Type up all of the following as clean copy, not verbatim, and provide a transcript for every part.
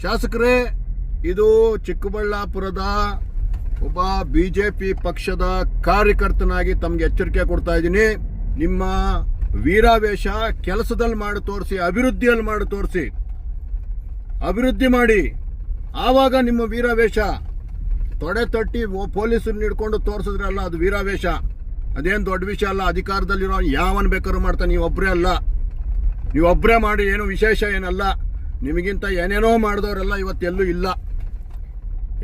ಶಾಸಕರೇ, ಇದು ಚಿಕ್ಕಬಳ್ಳಾಪುರದ ಒಬ್ಬ ಬಿಜೆಪಿ ಪಕ್ಷದ ಕಾರ್ಯಕರ್ತನಾಗಿ ತಮಗೆ ಎಚ್ಚರಿಕೆ ಕೊಡ್ತಾ ಇದ್ದೀನಿ. ನಿಮ್ಮ ವೀರಾವೇಶ ಕೆಲಸದಲ್ಲಿ ಮಾಡಿ ತೋರಿಸಿ, ಅಭಿವೃದ್ಧಿಯಲ್ಲಿ ಮಾಡಿ ತೋರಿಸಿ, ಅಭಿವೃದ್ಧಿ ಮಾಡಿ. ಆವಾಗ ನಿಮ್ಮ ವೀರಾವೇಶ ತೊಡೆ ತಟ್ಟಿ ಪೊಲೀಸರು ಹಿಡ್ಕೊಂಡು ತೋರಿಸಿದ್ರಲ್ಲ, ಅದು ವೀರಾವೇಶ. ಅದೇನು ದೊಡ್ಡ ವಿಷಯ ಅಲ್ಲ. ಅಧಿಕಾರದಲ್ಲಿರೋ ಯಾವನ್ ಬೇಕಾದ್ರೂ ಮಾಡ್ತಾನೆ, ನೀವೊಬ್ಬರೇ ಅಲ್ಲ. ನೀವೊಬ್ಬರೇ ಮಾಡಿ ಏನು ವಿಶೇಷ ಏನಲ್ಲ. ನಿಮಗಿಂತ ಏನೇನೋ ಮಾಡಿದವರೆಲ್ಲ ಇವತ್ತೆಲ್ಲೂ ಇಲ್ಲ,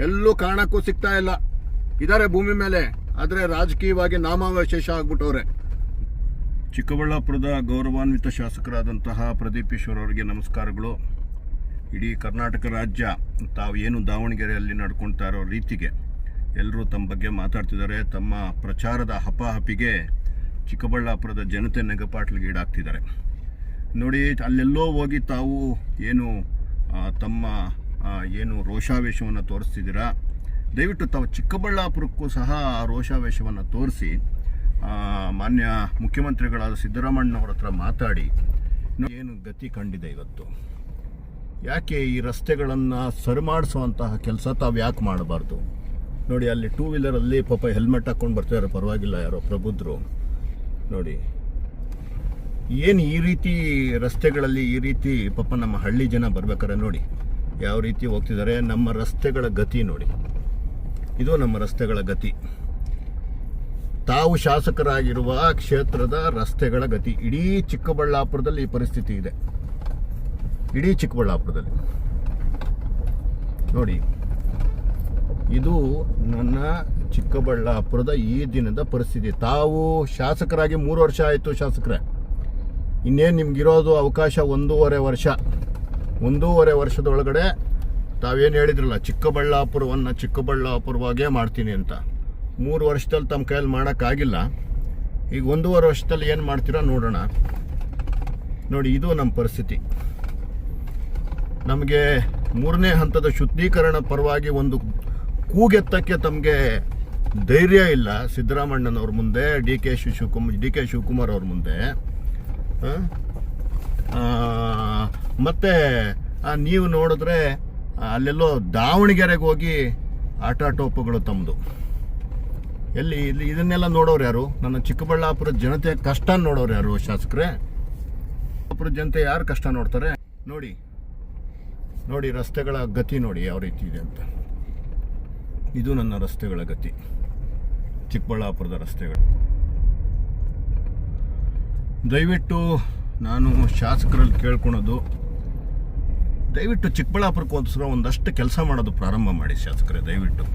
ಎಲ್ಲೂ ಕಾರಣಕ್ಕೂ ಸಿಗ್ತಾ ಇಲ್ಲ. ಇದ್ದಾರೆ ಭೂಮಿ ಮೇಲೆ, ಆದರೆ ರಾಜಕೀಯವಾಗಿ ನಾಮಾವಶೇಷ ಆಗ್ಬಿಟ್ಟವ್ರೆ. ಚಿಕ್ಕಬಳ್ಳಾಪುರದ ಗೌರವಾನ್ವಿತ ಶಾಸಕರಾದಂತಹ ಪ್ರದೀಪ್ ಈಶ್ವರ್ ಅವರಿಗೆ ನಮಸ್ಕಾರಗಳು. ಇಡೀ ಕರ್ನಾಟಕ ರಾಜ್ಯ ತಾವು ಏನು ದಾವಣಗೆರೆಯಲ್ಲಿ ನಡ್ಕೊಳ್ತಾ ಇರೋ ರೀತಿಗೆ ಎಲ್ಲರೂ ತಮ್ಮ ಬಗ್ಗೆ ಮಾತಾಡ್ತಿದ್ದಾರೆ. ತಮ್ಮ ಪ್ರಚಾರದ ಹಪಾಹಪಿಗೆ ಚಿಕ್ಕಬಳ್ಳಾಪುರದ ಜನತೆ ನೆಗಪಾಟ್ಲಿಗೆ ಈಡಾಗ್ತಿದ್ದಾರೆ. ನೋಡಿ, ಅಲ್ಲೆಲ್ಲೋ ಹೋಗಿ ತಾವು ಏನು ತಮ್ಮ ಏನು ರೋಷಾವೇಶವನ್ನು ತೋರಿಸ್ತಿದ್ದೀರಾ, ದಯವಿಟ್ಟು ತಾವು ಚಿಕ್ಕಬಳ್ಳಾಪುರಕ್ಕೂ ಸಹ ಆ ರೋಷಾವೇಶವನ್ನು ತೋರಿಸಿ ಮಾನ್ಯ ಮುಖ್ಯಮಂತ್ರಿಗಳಾದ ಸಿದ್ದರಾಮಯ್ಯನವರ ಹತ್ರ ಮಾತಾಡಿ ಏನು ಗತಿ ಕಂಡಿದೆ ಇವತ್ತು. ಯಾಕೆ ಈ ರಸ್ತೆಗಳನ್ನು ಸರಿಮಾಡಿಸುವಂತಹ ಕೆಲಸ ತಾವು ಯಾಕೆ ಮಾಡಬಾರ್ದು? ನೋಡಿ, ಅಲ್ಲಿ ಟೂ ವೀಲರಲ್ಲಿ ಪಾಪ ಹೆಲ್ಮೆಟ್ ಹಾಕ್ಕೊಂಡು ಬರ್ತಿದ್ದಾರೆ, ಪರವಾಗಿಲ್ಲ, ಯಾರೋ ಪ್ರಬುದ್ಧರು. ನೋಡಿ, ಏನು ಈ ರೀತಿ ರಸ್ತೆಗಳಲ್ಲಿ ಈ ರೀತಿ ಪಾಪ ನಮ್ಮ ಹಳ್ಳಿ ಜನ ಬರ್ಬೇಕಾರೆ ನೋಡಿ ಯಾವ ರೀತಿ ಹೋಗ್ತಿದ್ದಾರೆ. ನಮ್ಮ ರಸ್ತೆಗಳ ಗತಿ ನೋಡಿ, ಇದು ನಮ್ಮ ರಸ್ತೆಗಳ ಗತಿ. ತಾವು ಶಾಸಕರಾಗಿರುವ ಕ್ಷೇತ್ರದ ರಸ್ತೆಗಳ ಗತಿ. ಇಡೀ ಚಿಕ್ಕಬಳ್ಳಾಪುರದಲ್ಲಿ ಈ ಪರಿಸ್ಥಿತಿ ಇದೆ. ಇಡೀ ಚಿಕ್ಕಬಳ್ಳಾಪುರದಲ್ಲಿ ನೋಡಿ, ಇದು ನನ್ನ ಚಿಕ್ಕಬಳ್ಳಾಪುರದ ಈ ದಿನದ ಪರಿಸ್ಥಿತಿ. ತಾವು ಶಾಸಕರಾಗಿ 3 ವರ್ಷ ಆಯಿತು ಶಾಸಕರೇ. ಇನ್ನೇನು ನಿಮ್ಗಿರೋದು ಅವಕಾಶ 1.5 ವರ್ಷ. 1.5 ವರ್ಷದೊಳಗಡೆ ತಾವೇನು ಹೇಳಿದ್ರಲ್ಲ, ಚಿಕ್ಕಬಳ್ಳಾಪುರವನ್ನು ಚಿಕ್ಕಬಳ್ಳಾಪುರವಾಗೇ ಮಾಡ್ತೀನಿ ಅಂತ. 3 ವರ್ಷದಲ್ಲಿ ತಮ್ಮ ಕೈಯಲ್ಲಿ ಮಾಡೋಕ್ಕಾಗಿಲ್ಲ. ಈಗ 1.5 ವರ್ಷದಲ್ಲಿ ಏನು ಮಾಡ್ತೀರಾ ನೋಡೋಣ. ನೋಡಿ, ಇದು ನಮ್ಮ ಪರಿಸ್ಥಿತಿ. ನಮಗೆ 3ನೇ ಹಂತದ ಶುದ್ಧೀಕರಣ ಪರವಾಗಿ ಒಂದು ಕೂಗೆತ್ತಕ್ಕೆ ತಮಗೆ ಧೈರ್ಯ ಇಲ್ಲ. ಸಿದ್ದರಾಮಯ್ಯನವ್ರ ಮುಂದೆ, ಡಿ ಕೆ ಶಿವಕುಮಾರ್ ಅವ್ರ ಮುಂದೆ. ಮತ್ತೆ ನೀವು ನೋಡಿದ್ರೆ ಅಲ್ಲೆಲ್ಲೋ ದಾವಣಗೆರೆಗೆ ಹೋಗಿ ಆಟಾಟೋಪಗಳು ತಮ್ಮದು. ಇಲ್ಲಿ ಇದನ್ನೆಲ್ಲ ನೋಡೋರು ಯಾರು? ನನ್ನ ಚಿಕ್ಕಬಳ್ಳಾಪುರ ಜನತೆ ಕಷ್ಟ ನೋಡೋರು ಯಾರು ಶಾಸಕರೇ? ಚಿಕ್ಕಬಳ್ಳಾಪುರ ಜನತೆ ಯಾರು ಕಷ್ಟ ನೋಡ್ತಾರೆ? ನೋಡಿ ರಸ್ತೆಗಳ ಗತಿ ನೋಡಿ ಯಾವ ರೀತಿ ಇದೆ ಅಂತ. ಇದು ನನ್ನ ರಸ್ತೆಗಳ ಗತಿ, ಚಿಕ್ಕಬಳ್ಳಾಪುರದ ರಸ್ತೆಗಳು. ದಯವಿಟ್ಟು ನಾನು ಶಾಸಕರಲ್ಲಿ ಕೇಳ್ಕೊಳೋದು, ದಯವಿಟ್ಟು ಚಿಕ್ಕಬಳ್ಳಾಪುರಕ್ಕೋಸ್ಕರ ಒಂದಷ್ಟು ಕೆಲಸ ಮಾಡೋದು ಪ್ರಾರಂಭ ಮಾಡಿ ಶಾಸಕರೇ. ದಯವಿಟ್ಟು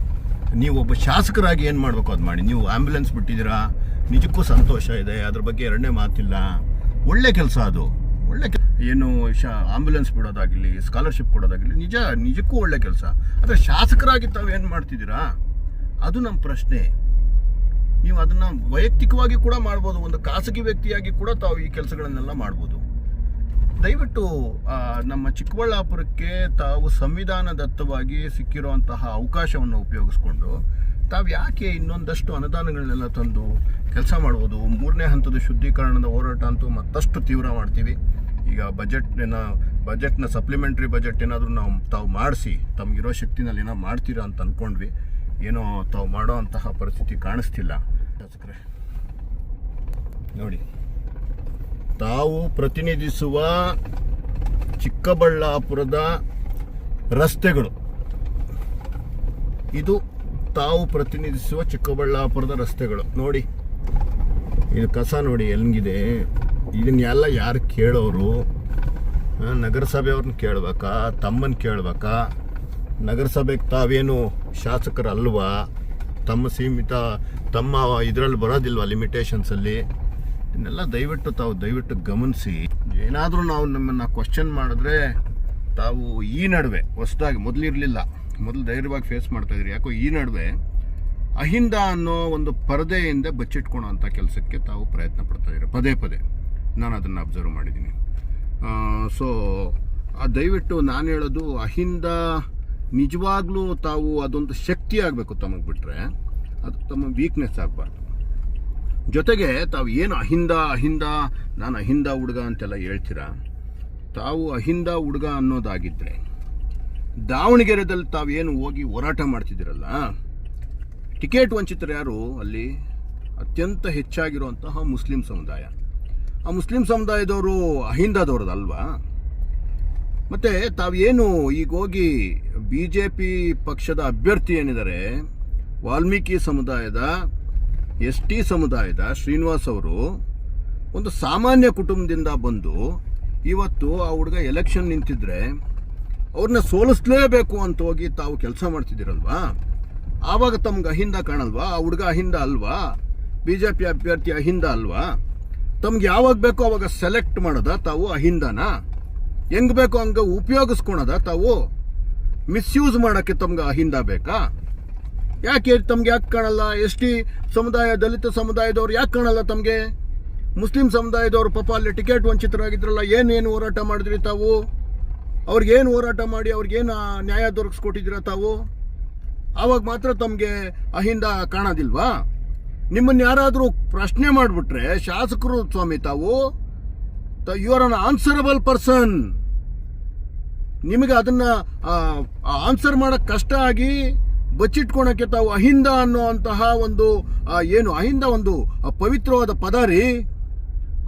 ನೀವು ಒಬ್ಬ ಶಾಸಕರಾಗಿ ಏನು ಮಾಡಬೇಕು ಅದು ಮಾಡಿ. ನೀವು ಆಂಬ್ಯುಲೆನ್ಸ್ ಬಿಟ್ಟಿದ್ದೀರಾ, ನಿಜಕ್ಕೂ ಸಂತೋಷ ಇದೆ, ಅದ್ರ ಬಗ್ಗೆ ಎರಡನೇ ಮಾತಿಲ್ಲ. ಒಳ್ಳೆ ಕೆಲಸ ಅದು, ಒಳ್ಳೆ ಏನು ಆಂಬ್ಯುಲೆನ್ಸ್ ಬಿಡೋದಾಗಿರಲಿ, ಸ್ಕಾಲರ್ಶಿಪ್ ಕೊಡೋದಾಗಿರಲಿ, ನಿಜಕ್ಕೂ ಒಳ್ಳೆ ಕೆಲಸ. ಆದರೆ ಶಾಸಕರಾಗಿ ತಾವು ಏನು ಮಾಡ್ತಿದ್ದೀರಾ ಅದು ನಮ್ಮ ಪ್ರಶ್ನೆ. ನೀವು ಅದನ್ನು ವೈಯಕ್ತಿಕವಾಗಿ ಕೂಡ ಮಾಡ್ಬೋದು, ಒಂದು ಖಾಸಗಿ ವ್ಯಕ್ತಿಯಾಗಿ ಕೂಡ ತಾವು ಈ ಕೆಲಸಗಳನ್ನೆಲ್ಲ ಮಾಡ್ಬೋದು. ದಯವಿಟ್ಟು ನಮ್ಮ ಚಿಕ್ಕಬಳ್ಳಾಪುರಕ್ಕೆ ತಾವು ಸಂವಿಧಾನದತ್ತವಾಗಿ ಸಿಕ್ಕಿರುವಂತಹ ಅವಕಾಶವನ್ನು ಉಪಯೋಗಿಸ್ಕೊಂಡು ತಾವು ಯಾಕೆ ಇನ್ನೊಂದಷ್ಟು ಅನುದಾನಗಳನ್ನೆಲ್ಲ ತಂದು ಕೆಲಸ ಮಾಡ್ಬೋದು. 3ನೇ ಹಂತದ ಶುದ್ಧೀಕರಣದ ಹೋರಾಟ ಅಂತೂ ಮತ್ತಷ್ಟು ತೀವ್ರ ಮಾಡ್ತೀವಿ. ಈಗ ಬಜೆಟ್ನ ಸಪ್ಲಿಮೆಂಟ್ರಿ ಬಜೆಟ್ ಏನಾದರೂ ತಾವು ಮಾಡಿಸಿ ತಮಗಿರೋ ಶಕ್ತಿನಲ್ಲಿ ಏನೋ ಮಾಡ್ತೀರಾ ಅಂತ ಅಂದ್ಕೊಂಡ್ವಿ. ಏನೋ ತಾವು ಮಾಡೋ ಅಂತಹ ಪರಿಸ್ಥಿತಿ ಕಾಣಿಸ್ತಿಲ್ಲ ಶಾಸಕರೇ. ನೋಡಿ, ತಾವು ಪ್ರತಿನಿಧಿಸುವ ಚಿಕ್ಕಬಳ್ಳಾಪುರದ ರಸ್ತೆಗಳು, ಇದು ತಾವು ಪ್ರತಿನಿಧಿಸುವ ಚಿಕ್ಕಬಳ್ಳಾಪುರದ ರಸ್ತೆಗಳು. ನೋಡಿ, ಇದು ಕಸ ನೋಡಿ ಹೆಂಗಿದೆ. ಇದನ್ನೆಲ್ಲ ಯಾರು ಕೇಳೋರು? ನಗರಸಭೆಯವ್ರನ್ನ ಕೇಳಬೇಕಾ? ತಮ್ಮನ್ನು ಕೇಳಬೇಕಾ? ನಗರಸಭೆಗೆ ತಾವೇನು ಶಾಸಕರಲ್ವಾ? ತಮ್ಮ ಇದರಲ್ಲಿ ಬರೋದಿಲ್ವಾ ಲಿಮಿಟೇಷನ್ಸಲ್ಲಿ? ಇದನ್ನೆಲ್ಲ ದಯವಿಟ್ಟು ಗಮನಿಸಿ. ಏನಾದರೂ ನಾವು ನಮ್ಮನ್ನು ಕ್ವಶನ್ ಮಾಡಿದ್ರೆ ತಾವು ಈ ನಡುವೆ ಹೊಸದಾಗಿ, ಮೊದಲಿರಲಿಲ್ಲ, ಮೊದಲು ಧೈರ್ಯವಾಗಿ ಫೇಸ್ ಮಾಡ್ತಾಯಿದ್ರಿ. ಯಾಕೋ ಈ ನಡುವೆ ಅಹಿಂದ ಅನ್ನೋ ಒಂದು ಪರದೆಯಿಂದ ಬಚ್ಚಿಟ್ಕೊಳೋ ಅಂಥ ಕೆಲಸಕ್ಕೆ ತಾವು ಪ್ರಯತ್ನ ಪಡ್ತಾಯಿದ್ದೀರಿ ಪದೇ. ನಾನು ಅದನ್ನು ಅಬ್ಸರ್ವ್ ಮಾಡಿದ್ದೀನಿ. ಸೊ ದಯವಿಟ್ಟು ನಾನು ಹೇಳೋದು, ಅಹಿಂದ ನಿಜವಾಗ್ಲೂ ತಾವು ಅದೊಂದು ಶಕ್ತಿ ಆಗಬೇಕು ತಮಗೆ ಬಿಟ್ಟರೆ, ಅದು ತಮ್ಮ ವೀಕ್ನೆಸ್ ಆಗಬಾರ್ದು. ಜೊತೆಗೆ ತಾವು ಏನು ಅಹಿಂದ ನಾನು ಅಹಿಂದ ಹುಡುಗ ಅಂತೆಲ್ಲ ಹೇಳ್ತೀರಾ. ತಾವು ಅಹಿಂದ ಹುಡುಗ ಅನ್ನೋದಾಗಿದ್ದರೆ ದಾವಣಗೆರೆದಲ್ಲಿ ತಾವೇನು ಹೋಗಿ ಹೋರಾಟ ಮಾಡ್ತಿದ್ದೀರಲ್ಲ, ಟಿಕೆಟ್ ವಂಚಿತರು ಯಾರು ಅಲ್ಲಿ? ಅತ್ಯಂತ ಹೆಚ್ಚಾಗಿರುವಂತಹ ಮುಸ್ಲಿಂ ಸಮುದಾಯ. ಆ ಮುಸ್ಲಿಂ ಸಮುದಾಯದವರು ಅಹಿಂದದವ್ರದಲ್ವಾ? ಮತ್ತು ತಾವೇನು ಈಗ ಹೋಗಿ BJP ಪಕ್ಷದ ಅಭ್ಯರ್ಥಿ ಏನಿದ್ದಾರೆ, ವಾಲ್ಮೀಕಿ ಸಮುದಾಯದ ST ಸಮುದಾಯದ ಶ್ರೀನಿವಾಸ್ ಅವರು ಒಂದು ಸಾಮಾನ್ಯ ಕುಟುಂಬದಿಂದ ಬಂದು ಇವತ್ತು ಆ ಹುಡುಗ ಎಲೆಕ್ಷನ್ ನಿಂತಿದ್ರೆ ಅವ್ರನ್ನ ಸೋಲಿಸಲೇಬೇಕು ಅಂತ ಹೋಗಿ ತಾವು ಕೆಲಸ ಮಾಡ್ತಿದ್ದೀರಲ್ವಾ? ಆವಾಗ ತಮ್ಗೆ ಅಹಿಂದ ಕಾಣಲ್ವಾ? ಆ ಹುಡುಗ ಅಹಿಂದ ಅಲ್ವಾ? BJP ಅಭ್ಯರ್ಥಿ ಅಹಿಂದ ಅಲ್ವಾ? ತಮ್ಗೆ ಯಾವಾಗ ಬೇಕೋ ಅವಾಗ ಸೆಲೆಕ್ಟ್ ಮಾಡೋದ ತಾವು ಅಹಿಂದನ? ಹೆಂಗ್ ಬೇಕೋ ಹಂಗೆ ಉಪಯೋಗಿಸ್ಕೊಳದ ತಾವು? ಮಿಸ್ಯೂಸ್ ಮಾಡೋಕ್ಕೆ ತಮ್ಗೆ ಅಹಿಂದ ಬೇಕಾ? ಯಾಕೆ ಕಾಣಲ್ಲ? ST ಸಮುದಾಯ, ದಲಿತ ಸಮುದಾಯದವ್ರು ಯಾಕೆ ಕಾಣಲ್ಲ ತಮಗೆ? ಮುಸ್ಲಿಂ ಸಮುದಾಯದವರು ಪಾಪ ಅಲ್ಲಿ ಟಿಕೆಟ್ ವಂಚಿತರಾಗಿದ್ರಲ್ಲ, ಏನೇನು ಹೋರಾಟ ಮಾಡಿದ್ರಿ ತಾವು? ಅವ್ರಿಗೇನು ಹೋರಾಟ ಮಾಡಿ ಅವ್ರಿಗೇನು ನ್ಯಾಯ ದೊರಕಿಸ್ಕೊಟ್ಟಿದ್ದೀರಾ ತಾವು? ಆವಾಗ ಮಾತ್ರ ತಮಗೆ ಅಹಿಂದ ಕಾಣೋದಿಲ್ವಾ? ನಿಮ್ಮನ್ನು ಯಾರಾದರೂ ಪ್ರಶ್ನೆ ಮಾಡಿಬಿಟ್ರೆ ಶಾಸಕರು ಸ್ವಾಮಿ ತಾವು, you are unanswerable person. ನಿಮಗೆ ಅದನ್ನ ಆನ್ಸರ್ ಮಾಡೋಕ್ಕೆ ಕಷ್ಟ ಆಗಿ ಬಚ್ಚಿಟ್ಕೊಳಕ್ಕೆ ತಾವು ಅಹಿಂದ ಅನ್ನುವಂತಹ ಒಂದು ಏನು ಅಹಿಂದ ಒಂದು ಪವಿತ್ರವಾದ ಪದ ರೀ.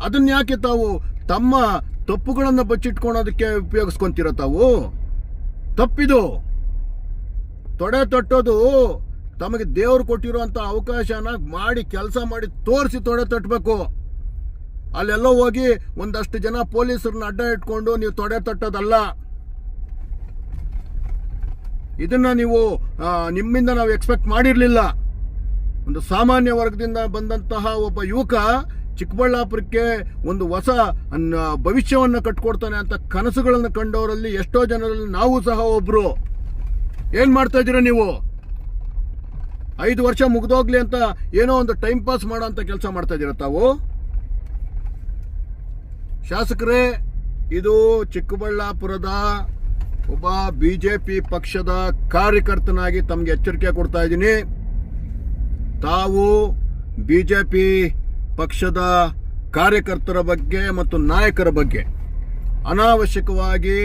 ಅದನ್ನ ಯಾಕೆ ತಾವು ತಮ್ಮ ತಪ್ಪುಗಳನ್ನು ಬಚ್ಚಿಟ್ಕೊಳೋದಕ್ಕೆ ಉಪಯೋಗಿಸ್ಕೊಂತೀರ ತಾವು? ತಪ್ಪಿದು. ತೊಡೆ ತಟ್ಟೋದು ತಮಗೆ ದೇವರು ಕೊಟ್ಟಿರುವಂಥ ಅವಕಾಶನ ಮಾಡಿ ಕೆಲಸ ಮಾಡಿ ತೋರಿಸಿ ತೊಡೆ ತಟ್ಟಬೇಕು. ಅಲ್ಲೆಲ್ಲೋ ಹೋಗಿ ಒಂದಷ್ಟು ಜನ ಪೊಲೀಸರನ್ನ ಅಡ್ಡ ಇಟ್ಕೊಂಡು ನೀವು ತೊಡೆ ತಟ್ಟೋದಲ್ಲ. ಇದನ್ನ ನೀವು ನಿಮ್ಮಿಂದ ನಾವು ಎಕ್ಸ್ಪೆಕ್ಟ್ ಮಾಡಿರಲಿಲ್ಲ. ಒಂದು ಸಾಮಾನ್ಯ ವರ್ಗದಿಂದ ಬಂದಂತಹ ಒಬ್ಬ ಯುವಕ ಚಿಕ್ಕಬಳ್ಳಾಪುರಕ್ಕೆ ಒಂದು ಹೊಸ ಭವಿಷ್ಯವನ್ನು ಕಟ್ಕೊಡ್ತಾನೆ ಅಂತ ಕನಸುಗಳನ್ನು ಕಂಡವರಲ್ಲಿ ಎಷ್ಟೋ ಜನರಲ್ಲಿ ನಾವು ಸಹ ಒಬ್ರು. ಏನ್ ಮಾಡ್ತಾ ಇದ್ದೀರಾ ನೀವು? 5 ವರ್ಷ ಮುಗ್ದೋಗ್ಲಿ ಅಂತ ಏನೋ ಒಂದು ಟೈಮ್ ಪಾಸ್ ಮಾಡೋ ಅಂತ ಕೆಲಸ ಮಾಡ್ತಾ ಇದ್ದೀರಾ ತಾವು? ಶಾಸಕರೇ, ಇದು ಚಿಕ್ಕಬಳ್ಳಾಪುರದ ಒಬ್ಬ BJP ಪಕ್ಷದ ಕಾರ್ಯಕರ್ತನಾಗಿ ತಮಗೆ ಎಚ್ಚರಿಕೆ ಕೊಡ್ತಾ ಇದ್ದೀನಿ. ತಾವು BJP ಪಕ್ಷದ ಕಾರ್ಯಕರ್ತರ ಬಗ್ಗೆ ಮತ್ತು ನಾಯಕರ ಬಗ್ಗೆ ಅನಾವಶ್ಯಕವಾಗಿ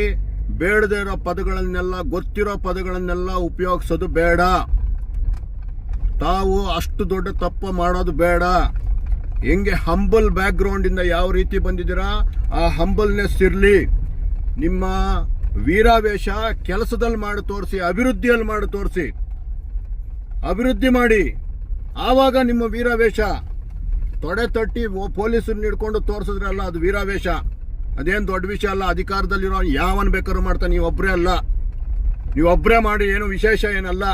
ಬೇಡದೇ ಇರೋ ಪದಗಳನ್ನೆಲ್ಲ, ಗೊತ್ತಿರೋ ಪದಗಳನ್ನೆಲ್ಲ ಉಪಯೋಗಿಸೋದು ಬೇಡ. ತಾವು ಅಷ್ಟು ದೊಡ್ಡ ತಪ್ಪು ಮಾಡೋದು ಬೇಡ. ಹೆಂಗೆ ಹಂಬಲ್ ಬ್ಯಾಕ್ಗ್ರೌಂಡ್ ಇಂದ ಯಾವ ರೀತಿ ಬಂದಿದ್ದೀರಾ, ಆ ಹಂಬಲ್ನೆಸ್ ಇರಲಿ. ನಿಮ್ಮ ವೀರಾವೇಶ ಕೆಲಸದಲ್ಲಿ ಮಾಡಿ ತೋರಿಸಿ, ಅಭಿವೃದ್ಧಿಯಲ್ಲಿ ಮಾಡಿ ತೋರಿಸಿ. ಅಭಿವೃದ್ಧಿ ಮಾಡಿ, ಆವಾಗ ನಿಮ್ಮ ವೀರಾವೇಶ. ತೊಡೆ ತಟ್ಟಿ ಪೊಲೀಸರನ್ನ ಹಿಡ್ಕೊಂಡು ತೋರಿಸಿದ್ರಲ್ಲ, ಅದು ವೀರಾವೇಶ. ಅದೇನು ದೊಡ್ಡ ವಿಷಯ ಅಲ್ಲ. ಅಧಿಕಾರದಲ್ಲಿರೋ ಯಾವನ್ ಬೇಕಾದ್ರೂ ಮಾಡ್ತಾನೆ, ನೀವೊಬ್ಬರೇ ಅಲ್ಲ. ನೀವೊಬ್ಬರೇ ಮಾಡಿ ಏನು ವಿಶೇಷ ಏನಲ್ಲ.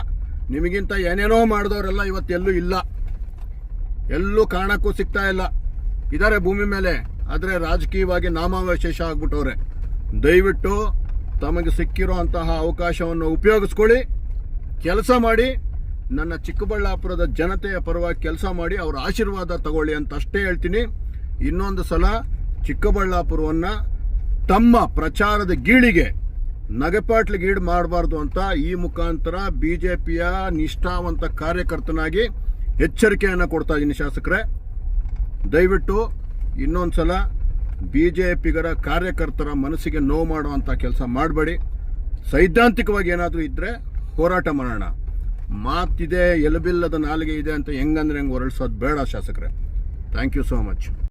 ನಿಮಗಿಂತ ಏನೇನೋ ಮಾಡಿದವರೆಲ್ಲ ಇವತ್ತೆಲ್ಲೂ ಇಲ್ಲ, ಎಲ್ಲೂ ಕಾರಣಕ್ಕೂ ಸಿಗ್ತಾ ಇಲ್ಲ. ಇದಾರೆ ಭೂಮಿ ಮೇಲೆ, ಆದರೆ ರಾಜಕೀಯವಾಗಿ ನಾಮಾವಶೇಷ ಆಗ್ಬಿಟ್ಟವ್ರೆ. ದಯವಿಟ್ಟು ತಮಗೆ ಸಿಕ್ಕಿರೋ ಅಂತಹ ಅವಕಾಶವನ್ನು ಉಪಯೋಗಿಸ್ಕೊಳ್ಳಿ, ಕೆಲಸ ಮಾಡಿ. ನನ್ನ ಚಿಕ್ಕಬಳ್ಳಾಪುರದ ಜನತೆಯ ಪರವಾಗಿ ಕೆಲಸ ಮಾಡಿ, ಅವರ ಆಶೀರ್ವಾದ ತಗೊಳ್ಳಿ ಅಂತ ಅಷ್ಟೇ ಹೇಳ್ತೀನಿ. ಇನ್ನೊಂದು ಸಲ ಚಿಕ್ಕಬಳ್ಳಾಪುರವನ್ನು ತಮ್ಮ ಪ್ರಚಾರದ ಗೀಳಿಗೆ ನಗೆಪಾಟ್ಲಿಗೀಡು ಮಾಡಬಾರ್ದು ಅಂತ ಈ ಮುಖಾಂತರ BJPಯ ನಿಷ್ಠಾವಂತ ಕಾರ್ಯಕರ್ತನಾಗಿ ಎಚ್ಚರಿಕೆಯನ್ನು ಕೊಡ್ತಾ ಇದ್ದೀನಿ. ಶಾಸಕರೇ, ದಯವಿಟ್ಟು ಇನ್ನೊಂದ್ಸಲ BJPಗರ ಕಾರ್ಯಕರ್ತರ ಮನಸ್ಸಿಗೆ ನೋವು ಮಾಡುವಂಥ ಕೆಲಸ ಮಾಡಬೇಡಿ. ಸೈದ್ಧಾಂತಿಕವಾಗಿ ಏನಾದರೂ ಇದ್ದರೆ ಹೋರಾಟ ಮಾಡೋಣ. ಮಾತಿದೆ, ಎಲುಬಿಲ್ಲದ ನಾಲಿಗೆ ಇದೆ ಅಂತ ಹೆಂಗಂದ್ರೆ ಹೆಂಗೆ ಹೊರಳಿಸೋದು ಬೇಡ ಶಾಸಕರೇ. Thank you so much.